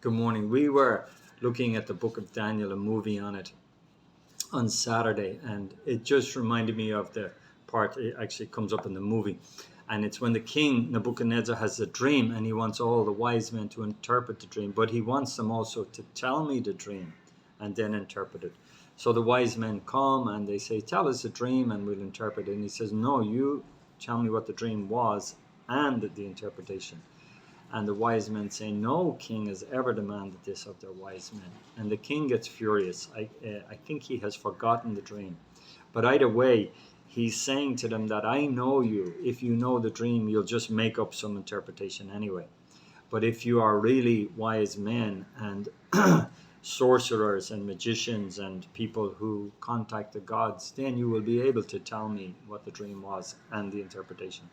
Good morning. We were looking at the book of Daniel, a movie on it, on Saturday, and it just reminded me of the part it actually comes up in the movie. And it's when the king, Nebuchadnezzar, has a dream and he wants all the wise men to interpret the dream, but he wants them also to tell me the dream and then interpret it. So the wise men come and they say, "Tell us the dream and we'll interpret it." And he says, "No, you tell me what the dream was and the interpretation." And the wise men say, "No king has ever demanded this of their wise men." And the king gets furious. I think he has forgotten the dream. But either way, he's saying to them that I know you. If you know the dream, you'll just make up some interpretation anyway. But if you are really wise men and sorcerers and magicians and people who contact the gods, then you will be able to tell me what the dream was and the interpretation.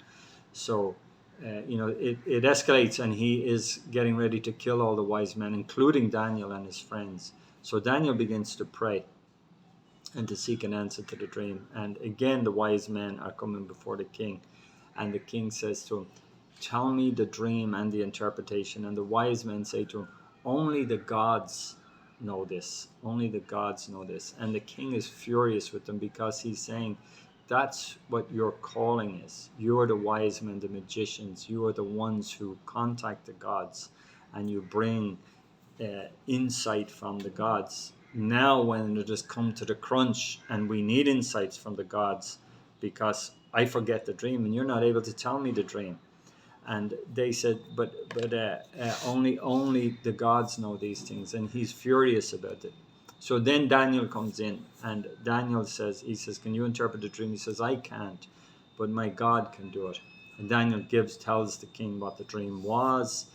So it escalates, and he is getting ready to kill all the wise men, including Daniel and his friends. So Daniel begins to pray and to seek an answer to the dream. And again, the wise men are coming before the king. And the king says to him, "Tell me the dream and the interpretation." And the wise men say to him, "Only the gods know this. Only the gods know this." And the king is furious with them because he's saying, that's what your calling is. You are the wise men, the magicians. You are the ones who contact the gods and you bring insight from the gods. Now, when it has come to the crunch and we need insights from the gods, because I forget the dream and you're not able to tell me the dream. And they said, but only the gods know these things, and he's furious about it. So then Daniel comes in, and Daniel says, "Can you interpret the dream?" He says, "I can't, but my God can do it." And Daniel tells the king what the dream was,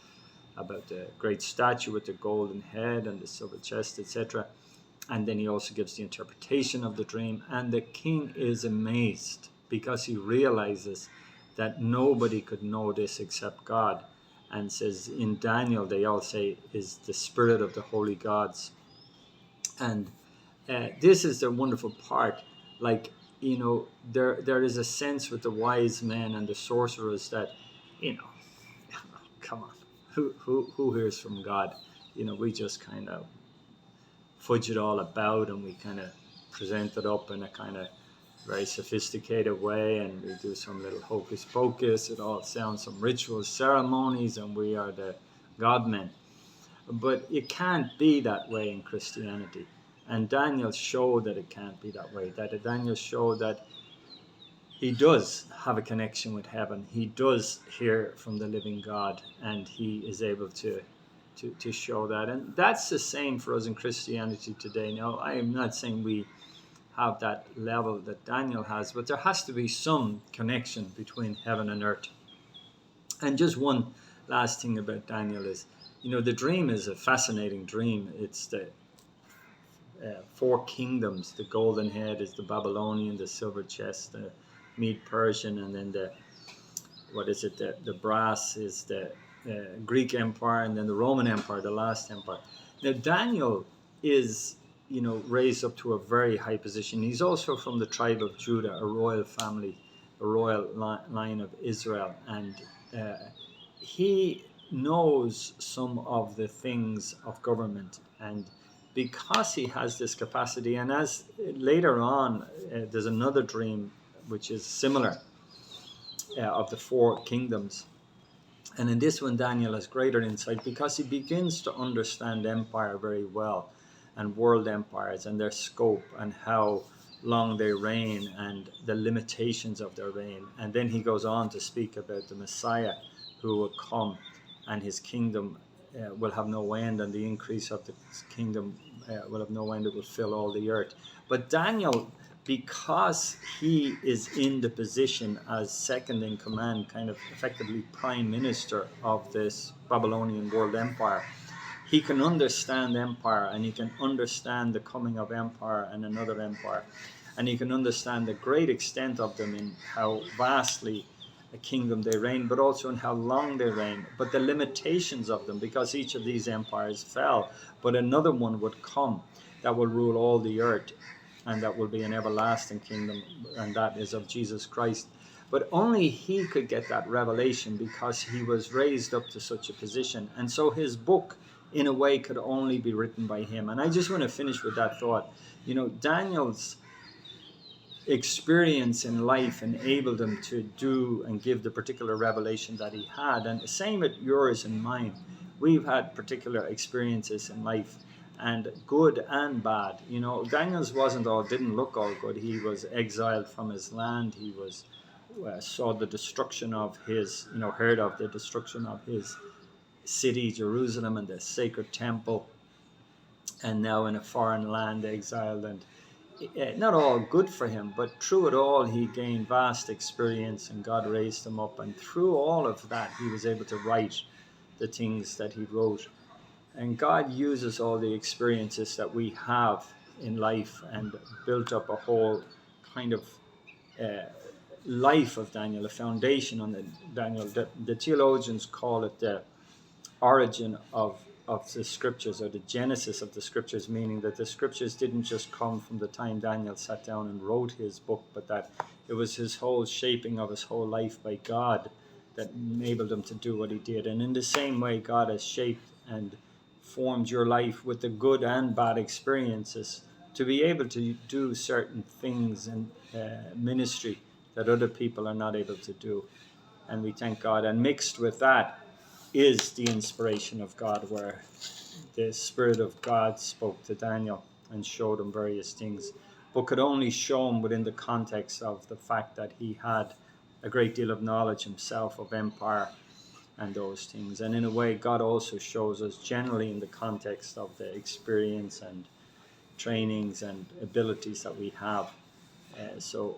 about the great statue with the golden head and the silver chest, etc. And then he also gives the interpretation of the dream. And the king is amazed because he realizes that nobody could know this except God. And says in Daniel, they all say, is the spirit of the holy gods. And this is the wonderful part. Like, there is a sense with the wise men and the sorcerers that, you know, come on, who hears from God? We just kind of fudge it all about, and we kind of present it up in a kind of very sophisticated way, and we do some little hocus pocus. It all sounds some ritual ceremonies, and we are the God men. But it can't be that way in Christianity. And Daniel showed that it can't be that way. That Daniel showed that he does have a connection with heaven. He does hear from the living God, and he is able to show that. And that's the same for us in Christianity today. Now, I am not saying we have that level that Daniel has, but there has to be some connection between heaven and earth. And just one last thing about Daniel is, the dream is a fascinating dream. It's the four kingdoms. The golden head is the Babylonian, the silver chest, the Mede-Persian, and then the brass is the Greek Empire, and then the Roman Empire, the last empire. Now Daniel is, raised up to a very high position. He's also from the tribe of Judah, a royal family, a royal line of Israel, and he knows some of the things of government. And because he has this capacity, and as later on, there's another dream which is similar, of the four kingdoms. And in this one, Daniel has greater insight because he begins to understand empire very well, and world empires and their scope and how long they reign and the limitations of their reign. And then he goes on to speak about the Messiah who will come, and his kingdom will have no end, and the increase of the kingdom will have no end. It will fill all the earth. But Daniel, because he is in the position as second in command, kind of effectively prime minister of this Babylonian world empire, he can understand empire, and he can understand the coming of empire and another empire, and he can understand the great extent of them in how vastly a kingdom they reign, but also in how long they reign, but the limitations of them, because each of these empires fell, but another one would come that will rule all the earth, and that will be an everlasting kingdom, and that is of Jesus Christ. But only he could get that revelation because he was raised up to such a position. And so his book in a way could only be written by him. And I just want to finish with that thought. You know, Daniel's experience in life enabled him to do and give the particular revelation that he had. And the same at yours and mine. We've had particular experiences in life, and good and bad. You know, Daniel's didn't look all good. He was exiled from his land. He was saw the destruction of his, heard of the destruction of his city, Jerusalem, and the sacred temple, and now in a foreign land, exiled, and not all good for him, but through it all, he gained vast experience, and God raised him up. And through all of that, he was able to write the things that he wrote. And God uses all the experiences that we have in life and built up a whole kind of life of Daniel, a foundation on Daniel. The theologians call it the origin of the scriptures, or the genesis of the scriptures, meaning that the scriptures didn't just come from the time Daniel sat down and wrote his book, but that it was his whole shaping of his whole life by God that enabled him to do what he did. And in the same way, God has shaped and formed your life with the good and bad experiences to be able to do certain things in ministry that other people are not able to do. And we thank God. And mixed with that is the inspiration of God, where the Spirit of God spoke to Daniel and showed him various things, but could only show him within the context of the fact that he had a great deal of knowledge himself of empire and those things. And in a way, God also shows us generally in the context of the experience and trainings and abilities that we have. So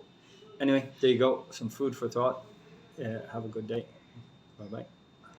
anyway, there you go, some food for thought. Have a good day. Bye-bye.